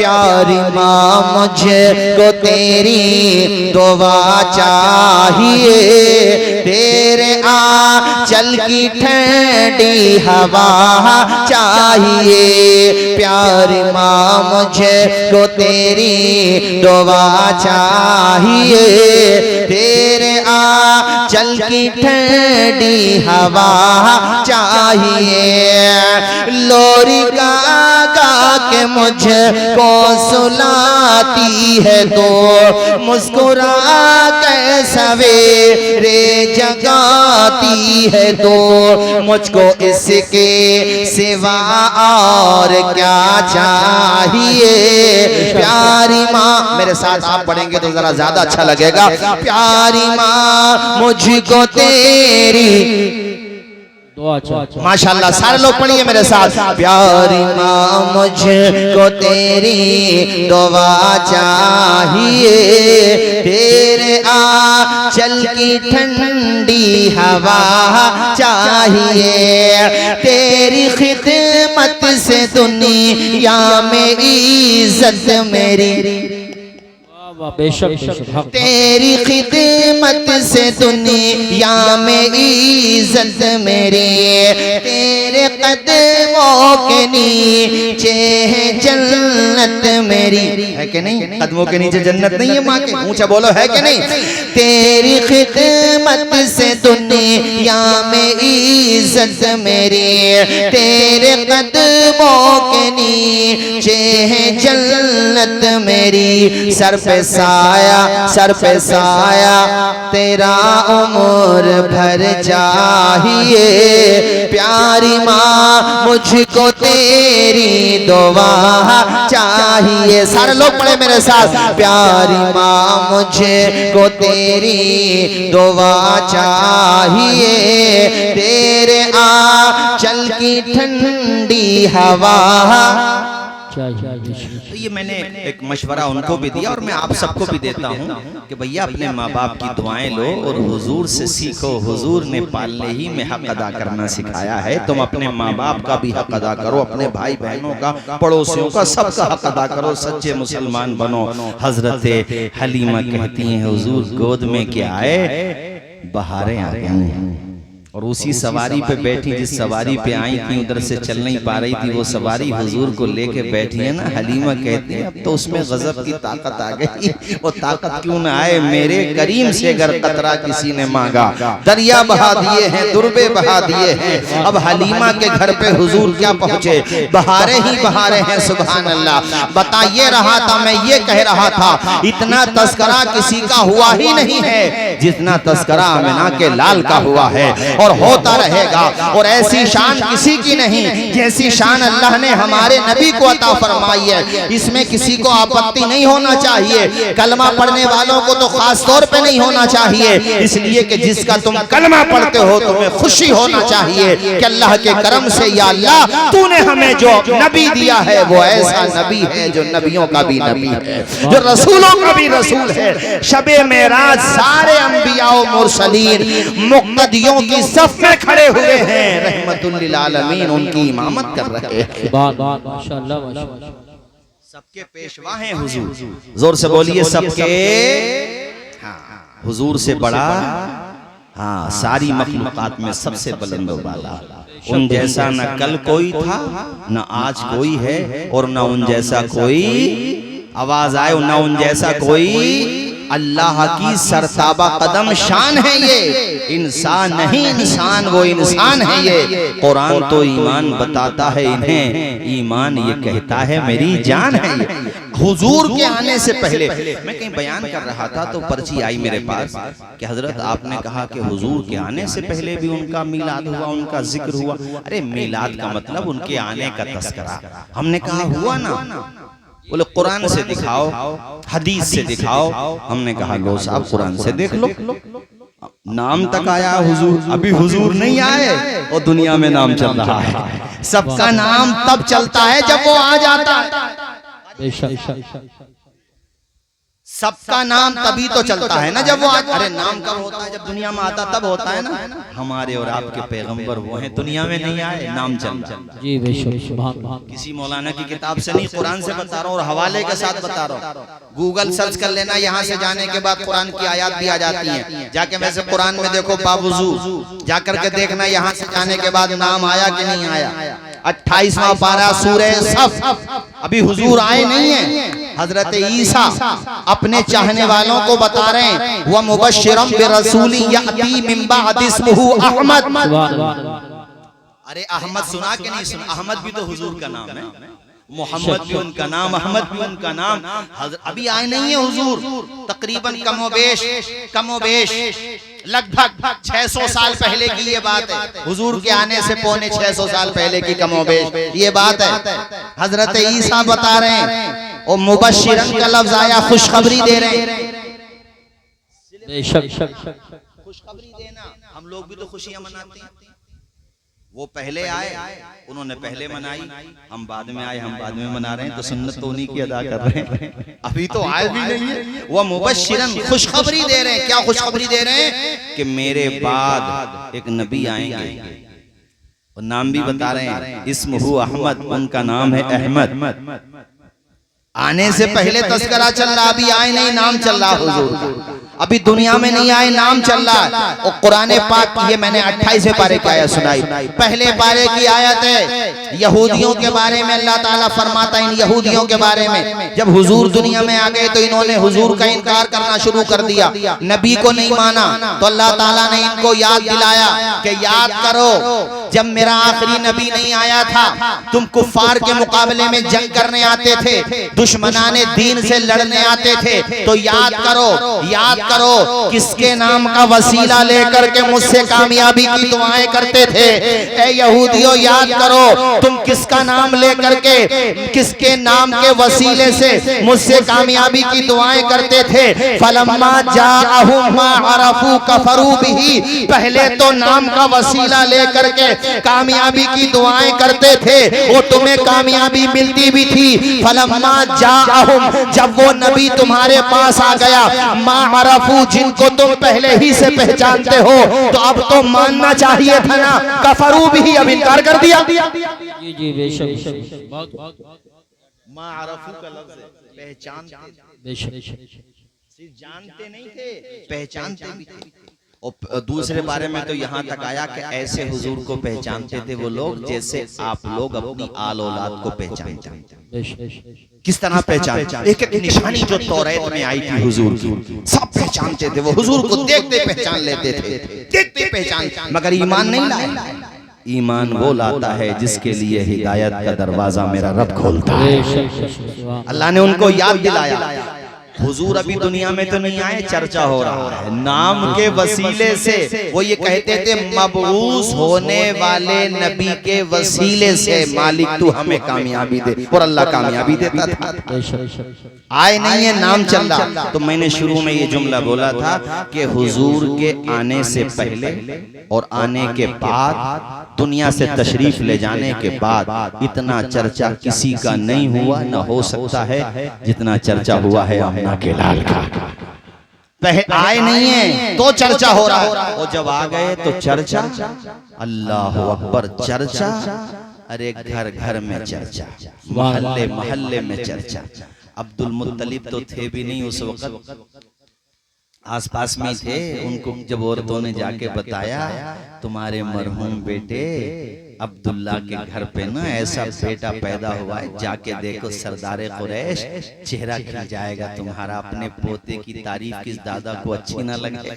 प्यारी माँ मुझको तेरी दुआ चाहिए, तेरे आंचल की ठंडी हवा चाहिए। प्यारी माँ मुझको तेरी दुआ चाहिए, तेरे आंचल की ठंडी हवा चाहिए। लोरी गा के मुझको सुलाती है तो मुस्कुरा के सवेरे जगाती है तो मुझको इसके सिवा और क्या चाहिए। प्यारी माँ, मेरे साथ आप पढ़ेंगे तो जरा ज्यादा अच्छा लगेगा। प्यारी माँ मुझको तेरी, माशाल्लाह सारे लोग पढ़िए मेरे साथ। प्यारी माँ मुझको तेरी दुआ चाहिए, तेरे आंचल की ठंडी हवा चाहिए। तेरी खिदमत से दुनिया में इज्जत मेरी, तेरी खिदमत से दुनिया में इज्जत मेरी, तेरे कदमों के नीचे है जन्नत मेरी। है कि नहीं? कदमों के नीचे जन्नत नहीं है माँ के? ऊंचा बोलो, है कि नहीं? तेरी खिदमत से दुनिया में इज्जत मेरी, तेरे कदमों के नीचे है जन्नत मेरी। सर पे साया, सर पे साया तेरा उम्र भर चाहिए। प्यारी माँ मुझको तेरी दुआ चाहिए। सारे लोग पढ़े मेरे साथ। प्यारी माँ मुझको तेरी दुआ चाहिए, तेरे आंचल की ठंडी हवा। तो ये मैंने एक मशवरा उनको भी दिया और मैं आप सबको भी देता हूँ कि भैया अपने माँ बाप की दुआएं लो और हुजूर से सीखो। हुजूर ने पालने ही में हक अदा करना सिखाया है। तुम अपने माँ बाप का भी हक अदा करो, अपने भाई बहनों का, पड़ोसियों का, सबका हक अदा करो। सच्चे मुसलमान बनो। हजरत हलीमा कहती हैं हुजूर गोद में के आए बहारें आ गई, और उसी सवारी पे बैठी जिस सवारी पे आई थी उधर से चल नहीं पा रही थी, वो सवारी हुजूर को लेके बैठी है ना। हलीमा कहती है अब तो उसमें गजब की ताकत आ गई। वो ताकत क्यों ना आए, मेरे करीम से अगर कतरा किसी ने मांगा, दरिया बहा दिए हैं, दुर्बे बहा दिए हैं। अब हलीमा के घर पे हुजूर क्या पहुंचे, बहारे ही बहारे हैं। सुभान अल्लाह। बताइए रहा था मैं, ये कह रहा था इतना तस्करा किसी का हुआ ही नहीं है जितना तस्करा आमिना के लाल का हुआ है और होता रहेगा। और ऐसी शान किसी की नहीं जैसी शान अल्लाह ने हमारे नबी को अता फरमाई है। इसमें किसी को आपत्ति नहीं होना चाहिए। कलमा पढ़ने वालों को तो खास तौर पे नहीं होना चाहिए, इसलिए कि जिसका तुम कलमा पढ़ते हो तुम्हें खुशी होना चाहिए कि अल्लाह के करम से या अल्लाह तूने हमें जो नबी दिया है वो ऐसा नबी है जो नबियों का भी नबी है, जो रसूलों का भी रसूल है। शबे मेराज सारे अंबिया और मुरसलीन मुक्तदियों की सफ में खड़े हुए हैं, रहमतुल लिल आलमीन उनकी इमामत कर रहे हैं। माशाअल्लाह माशाअल्लाह। सबके पेशवा हैं हुजूर। जोर से बोलिए सबके। हाँ, हुजूर से बड़ा, हाँ, सारी मखलूकात में सबसे बुलंद वाला। उन जैसा न कल कोई था, न आज कोई है, और न उन जैसा कोई, आवाज आए, न उन जैसा कोई। अल्लाह की सरताबा कदम शान है ये, इंसान नहीं इंसान वो इंसान है ये। कुरान तो ईमान बताता है इन्हें, ईमान ये कहता है मेरी जान है ये। हुजूर के आने से पहले मैं कहीं बयान कर रहा था तो पर्ची आई मेरे पास कि हजरत आपने कहा कि हुजूर के आने से पहले भी उनका मिलाद हुआ, उनका जिक्र हुआ। अरे मिलाद का मतलब उनके आने का तस्करा। हमने कहा हुआ ना, बोले कुरान से दिखाओ, हदीस से दिखाओ। हमने कहा लो साहब कुरान से देख लो। नाम तक आया हुजूर, अभी हुजूर नहीं आए और दुनिया में नाम चल रहा है। सबका नाम तब चलता है जब वो आ जाता है। सबका नाम तभी तो चलता है ना जब वो अरे नाम कब होता है, जब दुनिया में आता तब होता है ना। हमारे और आपके पैगंबर वो हैं, दुनिया में नहीं आए, नाम चल रहा। जी बेशक, सुभान अल्लाह। किसी मौलाना की किताब से नहीं, कुरान से बता रहा हूँ और हवाले के साथ बता रहा हूँ। गूगल सर्च कर लेना, यहाँ से जाने के बाद कुरान की आयत भी आ जाती है। जाके वैसे कुरान में देखो बावजूद जाकर के देखना, यहाँ से जाने के बाद नाम आया कि नहीं आया। 28वां पारा सूरह सफ। अभी हुजूर आए नहीं है, हजरत ईसा अपने चाहने वालों को बता रहे हैं, वह मुबश्शिरम बिरसूली याती मिन बअदि इस्मुहु अहमद। अरे अहमद सुना कि नहीं सुना? अहमद भी तो हुजूर का नाम है, मोहम्मद भी उनका नाम, अहमद भी उनका नाम। अभी आए नहीं है हुजूर, तकरीबन कमोबेश लगभग 600 साल पहले की ये बात है। हुजूर के आने से पौने 600 साल पहले की कमोबेश ये बात है। हजरत ईसा बता रहे हैं, और मुबश्शिरन का लफ्ज आया, खुशखबरी दे रहे हैं। बेशक, खुशखबरी देना, हम लोग भी तो खुशियां मनाते हैं। वो पहले आए, उन्होंने पहले मनाई, हम बाद में आए, हम बाद में मना रहे हैं, तो सुन्नत तो उन्हीं की अदा कर रहे हैं। अभी तो आए भी नहीं है। वो मुबश्शिरन खुशखबरी दे रहे हैं। क्या खुशखबरी दे रहे हैं? कि मेरे बाद एक नबी आएंगे, और नाम भी बता रहे हैं, इस्मुहु अहमद, उनका नाम है अहमद। आने से पहले तस्करा चल रहा, अभी आए नहीं, नाम चल रहा हुजूर का। अभी दुनिया में नहीं आए, नाम चल रहा है। और कुरान पाक की ये मैंने 28वें पारे की आयत सुनाई। पहले पारे की आयत है यहूदियों के बारे में। अल्लाह ताला फरमाता है इन यहूदियों के बारे में, जब हुजूर दुनिया में आ गए तो इन्होंने हुजूर का इनकार करना शुरू कर दिया, नबी को नहीं माना। तो अल्लाह ताला ने इनको याद दिलाया कि याद करो जब मेरा आखिरी नबी नहीं आया था, तुम कुफ्फार के मुकाबले में जंग करने आते थे, दुश्मनाने दीन से लड़ने आते थे। तो याद करो किसके नाम का वसीला लेकर के मुझसे कामयाबी की दुआएं करते थे। ए यहूदियों, याद करो तुम किसका नाम लेकर के, किसके नाम के वसीले से मुझसे कामयाबी की दुआएं करते थे। फलम्मा जाअहुम मा अरफू कफरू बिही, पहले तो नाम का वसीला लेकर के कामयाबी की दुआएं करते थे, वो तुम्हें कामयाबी मिलती भी थी। फलम्मा जाअहुम, जब वो नबी तुम्हारे पास आ गया, मा अरफू, जिनको तुम पहले ही से पहचानते हो, तो अब तो मानना चाहिए था ना। कफरू भी, अब इनकार कर दिया। जी जी बेशक, मा अरफू का लफ्ज है, पहचानते, बेशक, सिर्फ जानते नहीं थे, पहचानते भी थे। और दूसरे बारे में तो यहाँ तक आया कि ऐसे हुजूर को पहचानते थे वो लोग जैसे आप लोग अपनी आल औलाद को पहचानते हैं। किस तरह पहचान? एक एक निशानी जो तौरात में आई थी हुजूर की, सब पहचानते थे। वो हुजूर को देखते पहचान लेते थे, देखते पहचान, मगर ईमान नहीं लाए। ईमान वो लाता है जिसके लिए हिदायत का दरवाजा मेरा रब खोलता है। अल्लाह ने उनको याद दिलाया। हुजूर अभी दुनिया में तो नहीं आए, चर्चा हो रहा है नाम के वसीले से। वो ये कहते थे मबऊस होने वाले नबी के वसीले से मालिक तू हमें कामयाबी दे, और अल्लाह कामयाबी देता था। आए नहीं है, नाम चल रहा। तो मैंने शुरू में ये जुमला बोला था कि हुजूर के आने से पहले और आने के बाद, दुनिया से तशरीफ ले जाने के बाद इतना चर्चा किसी का नहीं हुआ, न हो सकता है जितना चर्चा हुआ है आमना के लाल का। पहले आए नहीं है तो चर्चा हो रहा है, और जब आ गए तो चर्चा, अल्लाह अकबर, चर्चा। अरे घर घर में चर्चा, मोहल्ले मोहल्ले में चर्चा। अब्दुल मुत्तलिब तो थे भी नहीं उस वक्त, आसपास में थे। उनको जब औरतों ने जाके बताया तुम्हारे मरहूम बेटे अब्दुल्ला के घर पे ना ऐसा बेटा पैदा हुआ है, जाके देखो सरदारे कुरैश, चेहरा खिल जाएगा तुम्हारा। अपने पोते की तारीफ किस दादा को अच्छी ना लगे?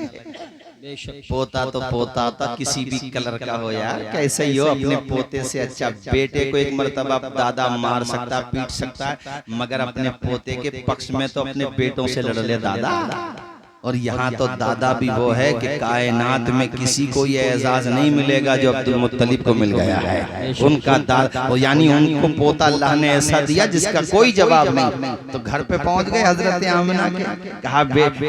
पोता तो पोता था, किसी भी कलर का हो यार, कैसे ही हो, अपने पोते से अच्छा। बेटे को एक मर्तबा दादा मार सकता, पीट सकता है, मगर अपने पोते के पक्ष में तो अपने बेटों से लड़ ले दादा। और यहाँ तो दादा भी वो है कि कायनात में किसी को ये एजाज नहीं मिलेगा जो अब्दुल मुत्तलिब को मिल गया है। उनका दादा यानी उनको पोता अल्लाह ने ऐसा दिया जिसका कोई जवाब नहीं। तो घर पे पहुंच गए हजरत आमिना के, कहा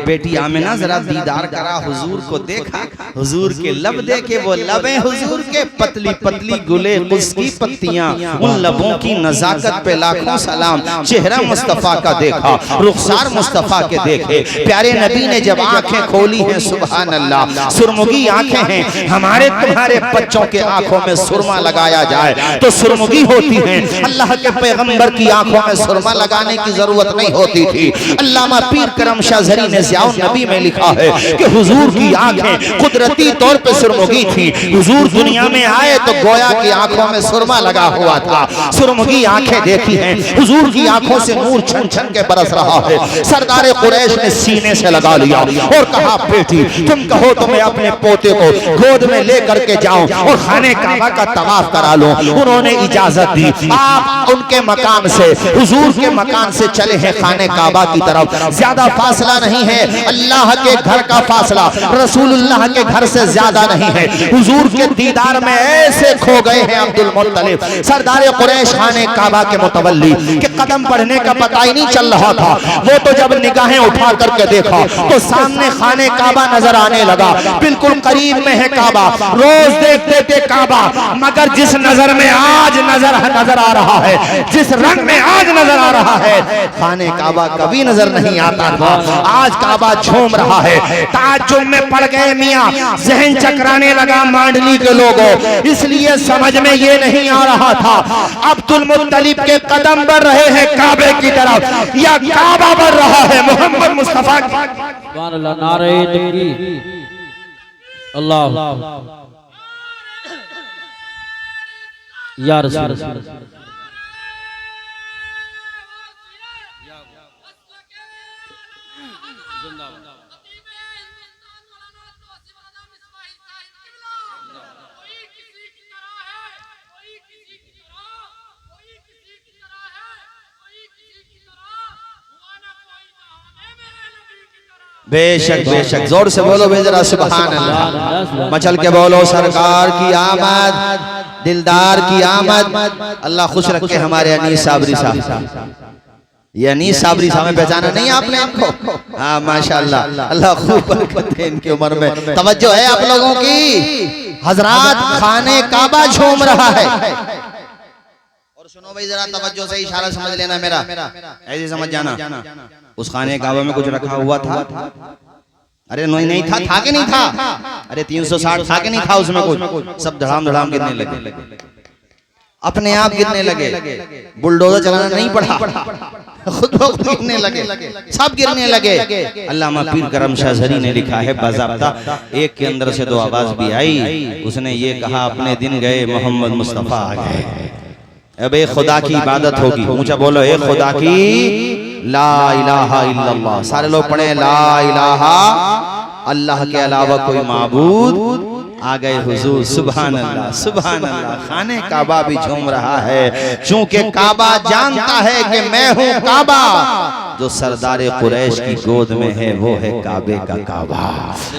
बेटी आमिना जरा दीदार करा, हुजूर को देखा, हुजूर के लब देखे, वो लबें हुजूर के पतली पतली गुले कुस की पत्तियां, उन लबों की नजाकत पे लाखों सलाम। चेहरा मुस्तफा का देखा, रुखसार मुस्तफा के देखे, प्यारे नबी ने जब आंखें खोली हैं सुभान अल्लाह, सुरमुगी आंखें हैं। हमारे तुम्हारे बच्चों के आंखों में सुरमा लगाया जाए तो सुरमुगी होती है, अल्लाह के पैगंबर की आंखों में सुरमा लगाने की जरूरत नहीं होती थी। अल्लामा पीर करम शाह ज़री ने ज़ियाउन नबी में लिखा है कि हुजूर की आंखें कुदरती तौर पे सुरमुगी थी। हुजूर दुनिया में आए तो गोया की आंखों में सुरमा लगा हुआ था, सुरमुगी आंखें देखी हैं। हुजूर की आंखों से नूर छन छन के बरस रहा है। सरदार कुरैश ने सीने से लगा लिया और कहा बेटी तुम कहो तो मैं अपने पोते को गोद में लेकर के जाऊं और खाने काबा का तवाफ करा लूं। उन्होंने इजाजत दी। आप उनके मकान से, हुजूर के मकान से चले हैं खाने काबा की तरफ। ज्यादा फासला नहीं है, अल्लाह के घर का फासला रसूलुल्लाह के घर से ज्यादा नहीं है। हुजूर के दीदार में ऐसे खो गए हैं अब्दुल मुत्तलिब। सरदार कुरैश खाने काबा के मुतवल्ली के कदम बढ़ने का पता ही नहीं चल रहा था। वो तो जब निगाहें उठा करके देखा तो सामने खाने काबा नजर आने लगा। बिल्कुल करीब में है काबा, रोज देखते थे काबा, मगर जिस नजर में आज नजर आ रहा है, जिस रंग में आज नजर आ रहा है, खाने काबा कभी नजर नहीं आता था। आज काबा झूम रहा है। ताज्जुब में पड़ गए मियां, जहन चकराने लगा मांडली के लोगों, इसलिए समझ में ये नहीं आ रहा था अब्दुल मुत्तलिब के कदम बढ़ रहे हैं काबे की तरफ या काबा बढ़ रहा है मोहम्मद मुस्तफा। नारे तकबीर, अल्लाह या रसूल बेशक बेशक, जोर से बोलो बेजरा सुभान अल्लाह। मचल के बोलो सरकार की आमद, दिलदार की आमद। अल्लाह खुश रखे हमारे अनीस साबरी साहब। ये अनीस साबरी साहब पहचाना नहीं आपने इनको? हाँ माशाअल्लाह, अल्लाह खूब बरकत दे इनकी उम्र में। तवज्जो है आप लोगों की, हजरात खाने काबा झूम रहा है। और सुनो भाई जरा तवज्जो से इशारा समझ लेना मेरा, ऐसे समझ जाना। उस खाने काबा में कुछ रखा हुआ था? अरे नहीं था, था कि नहीं था? अरे 360 था कि नहीं था उसमें कुछ? सब धड़ाम धड़ाम गिरने लगे, अपने आप गिरने लगे। बुलडोजर चलाना नहीं पड़ा, खुद गिरने लगे, सब गिरने लगे। अल्लामा पीर करम शाह ज़री ने लिखा है बाज़ाब्ता, एक के अंदर से दो आवाज भी आई। उसने ये कहा अपने दिन गए मोहम्मद मुस्तफा आ गए। अब एक खुदा की इबादत होगी, ऊंचा बोलो एक खुदा की ला इलाहा इल्लल्लाह। सारे लोग पढ़े ला इलाहा, अल्लाह के अलावा कोई माबूद। आ गए हुजूर, सुभान अल्लाह सुभान अल्लाह। खाने काबा भी झूम रहा है, चूंकि काबा जानता है कि मैं हूँ काबा। जो सरदार कुरैश की गोद में है वो है काबे का काबा।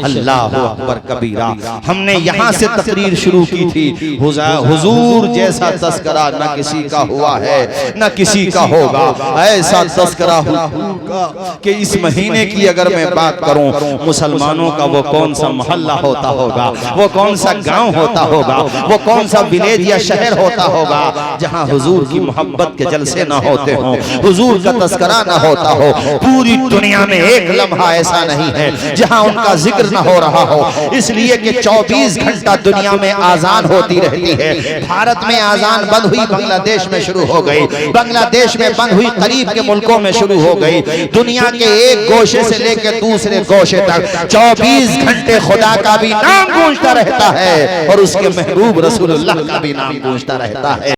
अल्लाह अकबर कबीरा। हमने यहाँ से तकरीर शुरू की थी, हुजूर जैसा तस्करा न किसी का हुआ है न किसी का होगा। ऐसा तस्करा हुजूर का कि इस महीने की अगर मैं बात करूं, मुसलमानों का वो कौन सा मोहल्ला होता होगा, वो कौन सा गांव होता होगा, वो कौन सा विलेज या शहर होता होगा जहां हुजूर की मोहब्बत के जलसे ना होते हों, हुजूर का तस्करा ना होता हो। पूरी दुनिया में एक लम्हा ऐसा नहीं है जहां उनका जिक्र ना हो रहा हो। इसलिए कि 24 घंटा दुनिया में आजान होती रहती है। भारत में आजान बंद हुई, बांग्लादेश में शुरू हो गई, बांग्लादेश में बंद हुई, करीब के मुल्कों में शुरू हो गई। दुनिया के एक गोशे से लेकर दूसरे गोशे तक 24 घंटे खुदा का भी नाम गूंजता रहता है और उसके महबूब रसूलुल्लाह का भी नाम गूंजता रहता है।